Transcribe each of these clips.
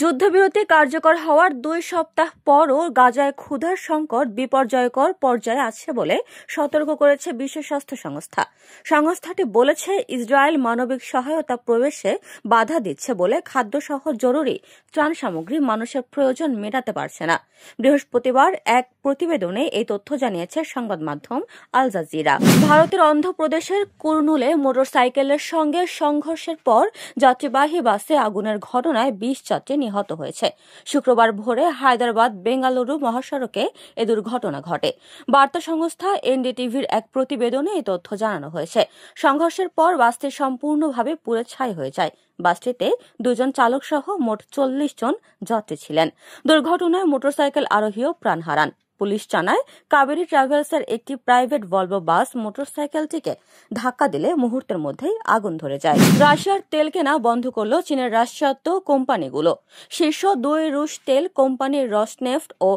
যুদ্ধবিরতি কার্যকর হওয়ার 2 সপ্তাহ পরও গাজায় ক্ষুধার সংকট বিপর্যয়কর পর্যায়ে আছে বলে সতর্ক করেছে বিশ্ব স্বাস্থ্য সংস্থা। সংস্থাটি বলেছে, ইসরায়েল মানবিক সহায়তা প্রবেশে বাধা দিচ্ছে বলে খাদ্যসহ জরুরি ত্রাণ সামগ্রী মানুষের প্রয়োজন মেটাতে পারছে না। বৃহস্পতিবার এক প্রতিবেদনে এই তথ্য জানিয়েছে সংবাদ মাধ্যম আল জাজিরা। ভারতের অন্ধ্রপ্রদেশের কুর্নুলে মোটরসাইকেলের সঙ্গে সংঘর্ষের পর যাত্রীবাহী বাসে আগুনের ঘটনায় 20 যাত্রী নিহত হয়েছে। শুক্রবার ভোরে হায়দ্রাবাদ বেঙ্গালুরু মহাসড়কে এ দুর্ঘটনা ঘটে। বার্তা সংস্থা এনডিটিভির এক প্রতিবেদনে এই তথ্য জানানো হয়েছে। সংঘর্ষের পর বাসটি সম্পূর্ণভাবে পুড়ে ছাই হয়ে যায়। বাসটিতে 2 জন চালক সহ মোট 40 জন যাত্রী ছিলেন। দুর্ঘটনায় মোটরসাইকেল আরোহীও প্রাণ হারান। পুলিশ জানায়, কাবেরী ট্রাভেলসের একটি প্রাইভেট ভলভো বাস মোটরসাইকেলটিকে ধাক্কা দিলে মুহূর্তের মধ্যেই আগুন ধরে যায়। রাশিয়ার তেল কেনা বন্ধ করল চীনের রাষ্ট্রায়ত্ত কোম্পানিগুলো। শীর্ষ 2 রুশ তেল কোম্পানি রসনেফট ও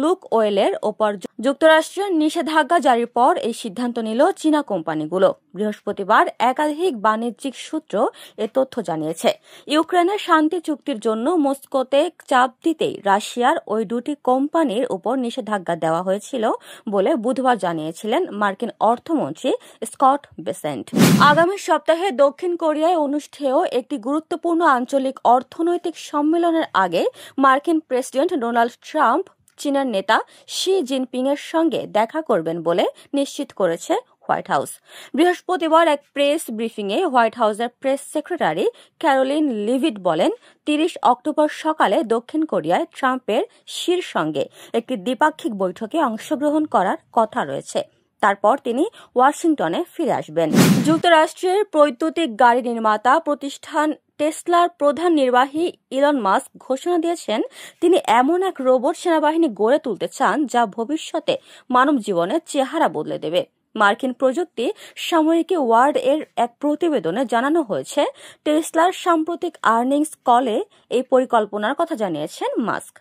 লুক ওয়েলের ওপর যুক্তরাষ্ট্রের নিষেধাজ্ঞা জারির পর এই সিদ্ধান্ত নিল চীনা কোম্পানিগুলো। বৃহস্পতিবার একাধিক বাণিজ্যিক সূত্র এ তথ্য জানিয়েছে। ইউক্রেনের শান্তি চুক্তির জন্য মস্কোতে চাপ দিতেই রাশিয়ার ওই দুটি কোম্পানির উপর নিষেধাজ্ঞা দেওয়া হয়েছিল বলে বুধবার জানিয়েছিলেন মার্কিন অর্থমন্ত্রী স্কট বেসেন্ট। আগামী সপ্তাহে দক্ষিণ কোরিয়ায় অনুষ্ঠেয় একটি গুরুত্বপূর্ণ আঞ্চলিক অর্থনৈতিক সম্মেলনের আগে মার্কিন প্রেসিডেন্ট ডোনাল্ড ট্রাম্প চীনের নেতা শি জিনপিং এর সঙ্গে দেখা করবেন বলে নিশ্চিত করেছে হোয়াইট হাউস। বৃহস্পতিবার এক প্রেস ব্রিফিংয়ে হোয়াইট হাউসের প্রেস সেক্রেটারি ক্যারোলিন লিভিট বলেন, 30 অক্টোবর সকালে দক্ষিণ কোরিয়ায় ট্রাম্পের শির সঙ্গে একটি দ্বিপাক্ষিক বৈঠকে অংশগ্রহণ করার কথা রয়েছে। তারপর তিনি ওয়াশিংটনে ফিরে আসবেন। যুক্তরাষ্ট্রের বৈদ্যুতিক গাড়ি নির্মাতা প্রতিষ্ঠান টেসলার প্রধান নির্বাহী ইলন মাস্ক ঘোষণা দিয়েছেন, তিনি এমন এক রোবট সেনাবাহিনী গড়ে তুলতে চান যা ভবিষ্যতে মানব জীবনের চেহারা বদলে দেবে। মার্কিন প্রযুক্তি সাময়িকী ওয়ার্ড এর এক প্রতিবেদনে জানানো হয়েছে, টেসলার সাম্প্রতিক আর্নিংস কলে এই পরিকল্পনার কথা জানিয়েছেন মাস্ক।